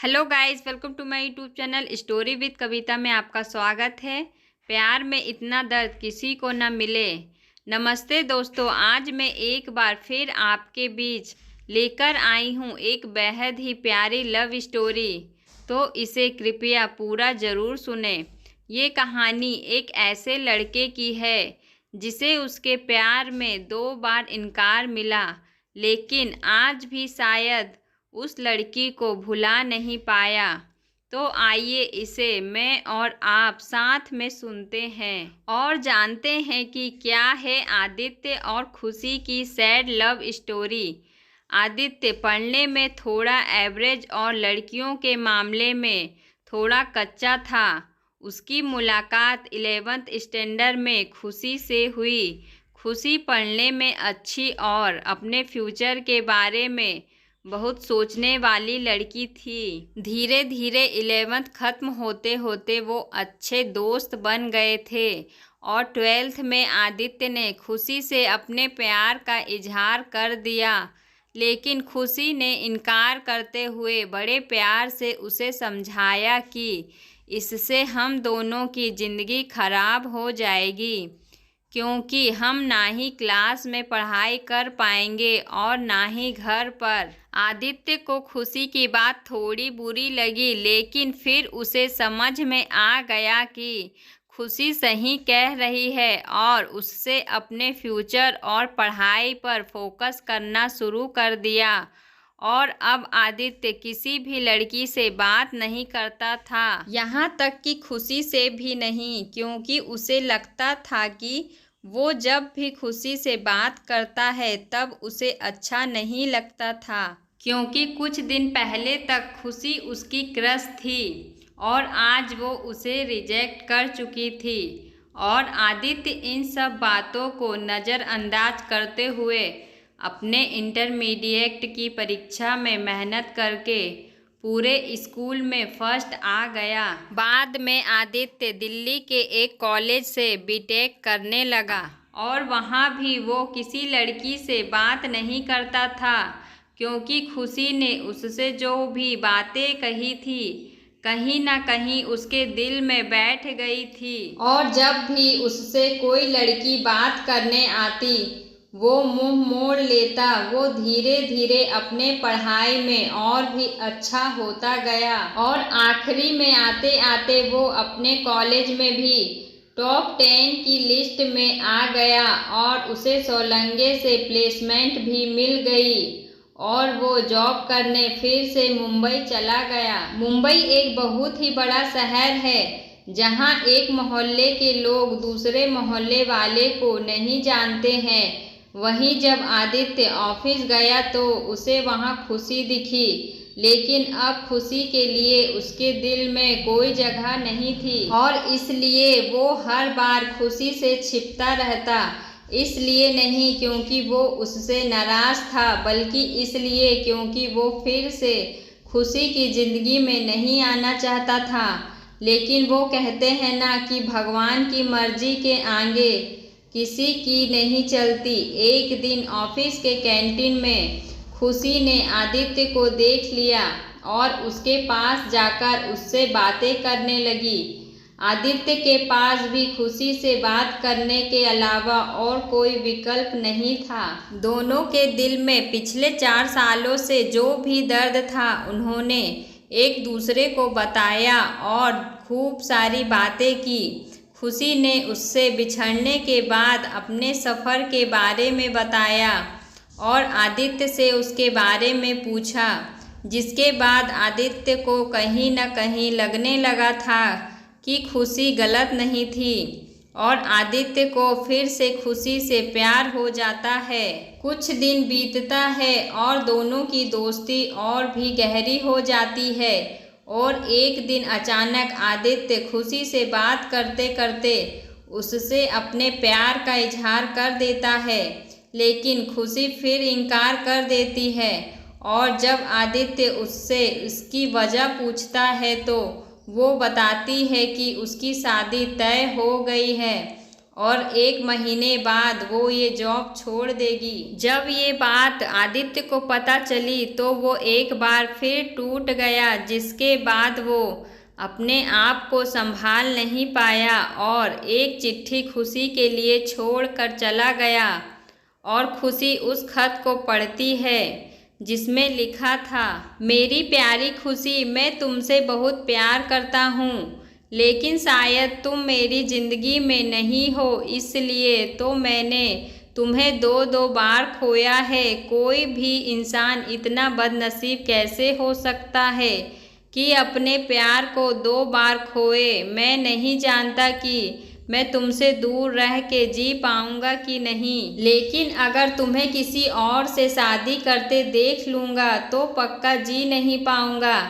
Hello guys, welcome to my YouTube channel story with कविता में आपका स्वागत है। प्यार में इतना दर्द किसी को न मिले। नमस्ते दोस्तों, आज मैं एक बार फिर आपके बीच लेकर आई हूँ एक बेहद ही प्यारी लव स्टोरी। तो इसे कृपया पूरा ज़रूर सुने। ये कहानी एक ऐसे लड़के की है जिसे उसके प्यार में 2 बार इनकार मिला, लेकिन आज भी शायद उस लड़की को भुला नहीं पाया। तो आइए इसे मैं और आप साथ में सुनते हैं और जानते हैं कि क्या है आदित्य और खुशी की सैड लव स्टोरी। आदित्य पढ़ने में थोड़ा एवरेज और लड़कियों के मामले में थोड़ा कच्चा था। उसकी मुलाकात 11th स्टैंडर्ड में खुशी से हुई। खुशी पढ़ने में अच्छी और अपने फ्यूचर के बारे में बहुत सोचने वाली लड़की थी। धीरे धीरे 11th खत्म होते होते वो अच्छे दोस्त बन गए थे और 12th में आदित्य ने खुशी से अपने प्यार का इजहार कर दिया, लेकिन खुशी ने इनकार करते हुए बड़े प्यार से उसे समझाया कि इससे हम दोनों की ज़िंदगी खराब हो जाएगी, क्योंकि हम ना ही क्लास में पढ़ाई कर पाएंगे और ना ही घर पर। आदित्य को खुशी की बात थोड़ी बुरी लगी, लेकिन फिर उसे समझ में आ गया कि खुशी सही कह रही है और उससे अपने फ्यूचर और पढ़ाई पर फोकस करना शुरू कर दिया। और अब आदित्य किसी भी लड़की से बात नहीं करता था, यहाँ तक कि खुशी से भी नहीं, क्योंकि उसे लगता था कि वो जब भी खुशी से बात करता है तब उसे अच्छा नहीं लगता था, क्योंकि कुछ दिन पहले तक खुशी उसकी क्रश थी और आज वो उसे रिजेक्ट कर चुकी थी। और आदित्य इन सब बातों को नज़रअंदाज करते हुए अपने इंटरमीडिएट की परीक्षा में मेहनत करके पूरे स्कूल में फर्स्ट आ गया। बाद में आदित्य दिल्ली के एक कॉलेज से बीटेक करने लगा और वहाँ भी वो किसी लड़की से बात नहीं करता था, क्योंकि खुशी ने उससे जो भी बातें कही थी कहीं ना कहीं उसके दिल में बैठ गई थी। और जब भी उससे कोई लड़की बात करने आती वो मुंह मोड़ लेता। वो धीरे धीरे अपने पढ़ाई में और भी अच्छा होता गया और आखिरी में आते आते वो अपने कॉलेज में भी टॉप 10 की लिस्ट में आ गया और उसे सोलंगे से प्लेसमेंट भी मिल गई और वो जॉब करने फिर से मुंबई चला गया। मुंबई एक बहुत ही बड़ा शहर है जहाँ एक मोहल्ले के लोग दूसरे मोहल्ले वाले को नहीं जानते हैं। वहीं जब आदित्य ऑफिस गया तो उसे वहाँ खुशी दिखी, लेकिन अब खुशी के लिए उसके दिल में कोई जगह नहीं थी और इसलिए वो हर बार खुशी से छिपता रहता। इसलिए नहीं क्योंकि वो उससे नाराज़ था, बल्कि इसलिए क्योंकि वो फिर से खुशी की ज़िंदगी में नहीं आना चाहता था। लेकिन वो कहते हैं ना कि भगवान की मर्जी के आगे किसी की नहीं चलती। एक दिन ऑफिस के कैंटीन में खुशी ने आदित्य को देख लिया और उसके पास जाकर उससे बातें करने लगी। आदित्य के पास भी खुशी से बात करने के अलावा और कोई विकल्प नहीं था। दोनों के दिल में पिछले 4 सालों से जो भी दर्द था उन्होंने एक दूसरे को बताया और खूब सारी बातें की। खुशी ने उससे बिछड़ने के बाद अपने सफ़र के बारे में बताया और आदित्य से उसके बारे में पूछा, जिसके बाद आदित्य को कहीं न कहीं लगने लगा था कि खुशी गलत नहीं थी और आदित्य को फिर से खुशी से प्यार हो जाता है। कुछ दिन बीतता है और दोनों की दोस्ती और भी गहरी हो जाती है और एक दिन अचानक आदित्य खुशी से बात करते करते उससे अपने प्यार का इजहार कर देता है, लेकिन खुशी फिर इनकार कर देती है। और जब आदित्य उससे इसकी वजह पूछता है तो वो बताती है कि उसकी शादी तय हो गई है और 1 महीने बाद वो ये जॉब छोड़ देगी। जब ये बात आदित्य को पता चली तो वो एक बार फिर टूट गया, जिसके बाद वो अपने आप को संभाल नहीं पाया और एक चिट्ठी खुशी के लिए छोड़ कर चला गया। और खुशी उस खत को पढ़ती है जिसमें लिखा था, मेरी प्यारी खुशी, मैं तुमसे बहुत प्यार करता हूँ, लेकिन शायद तुम मेरी ज़िंदगी में नहीं हो, इसलिए तो मैंने तुम्हें 2 बार खोया है। कोई भी इंसान इतना बदनसीब कैसे हो सकता है कि अपने प्यार को 2 बार खोए। मैं नहीं जानता कि मैं तुमसे दूर रह के जी पाऊंगा कि नहीं, लेकिन अगर तुम्हें किसी और से शादी करते देख लूँगा तो पक्का जी नहीं पाऊंगा।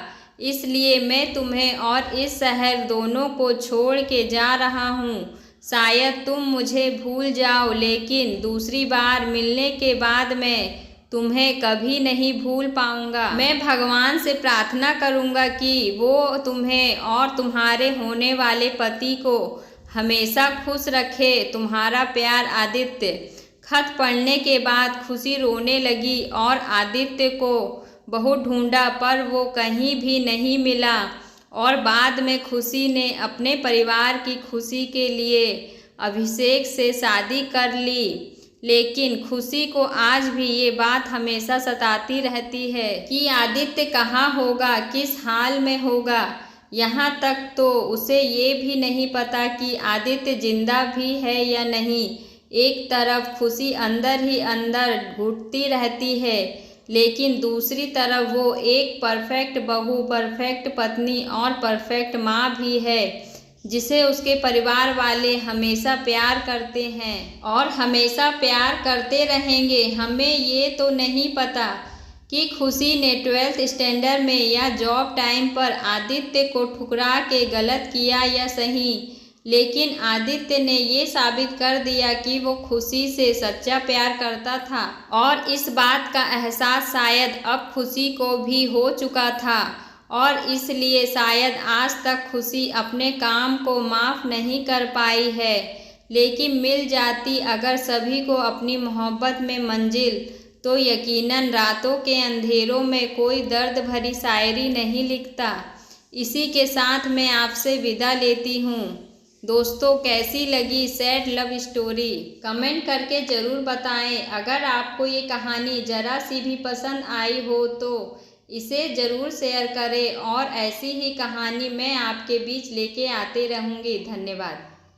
इसलिए मैं तुम्हें और इस शहर दोनों को छोड़ के जा रहा हूँ। शायद तुम मुझे भूल जाओ, लेकिन दूसरी बार मिलने के बाद मैं तुम्हें कभी नहीं भूल पाऊंगा। मैं भगवान से प्रार्थना करूंगा कि वो तुम्हें और तुम्हारे होने वाले पति को हमेशा खुश रखे। तुम्हारा प्यार, आदित्य। खत पढ़ने के बाद खुशी रोने लगी और आदित्य को बहुत ढूंढा पर वो कहीं भी नहीं मिला। और बाद में खुशी ने अपने परिवार की खुशी के लिए अभिषेक से शादी कर ली। लेकिन खुशी को आज भी ये बात हमेशा सताती रहती है कि आदित्य कहाँ होगा, किस हाल में होगा। यहाँ तक तो उसे ये भी नहीं पता कि आदित्य जिंदा भी है या नहीं। एक तरफ खुशी अंदर ही अंदर घुटती रहती है, लेकिन दूसरी तरफ वो एक परफेक्ट बहू, परफेक्ट पत्नी और परफेक्ट माँ भी है, जिसे उसके परिवार वाले हमेशा प्यार करते हैं और हमेशा प्यार करते रहेंगे। हमें ये तो नहीं पता कि खुशी ने 12th स्टैंडर्ड में या जॉब टाइम पर आदित्य को ठुकरा के गलत किया या सही, लेकिन आदित्य ने ये साबित कर दिया कि वो खुशी से सच्चा प्यार करता था। और इस बात का एहसास शायद अब खुशी को भी हो चुका था और इसलिए शायद आज तक खुशी अपने काम को माफ़ नहीं कर पाई है। लेकिन मिल जाती अगर सभी को अपनी मोहब्बत में मंजिल, तो यकीनन रातों के अंधेरों में कोई दर्द भरी शायरी नहीं लिखता। इसी के साथ मैं आपसे विदा लेती हूँ। दोस्तों, कैसी लगी सैड लव स्टोरी कमेंट करके ज़रूर बताएं। अगर आपको ये कहानी ज़रा सी भी पसंद आई हो तो इसे ज़रूर शेयर करें और ऐसी ही कहानी मैं आपके बीच लेके आते रहूँगी। धन्यवाद।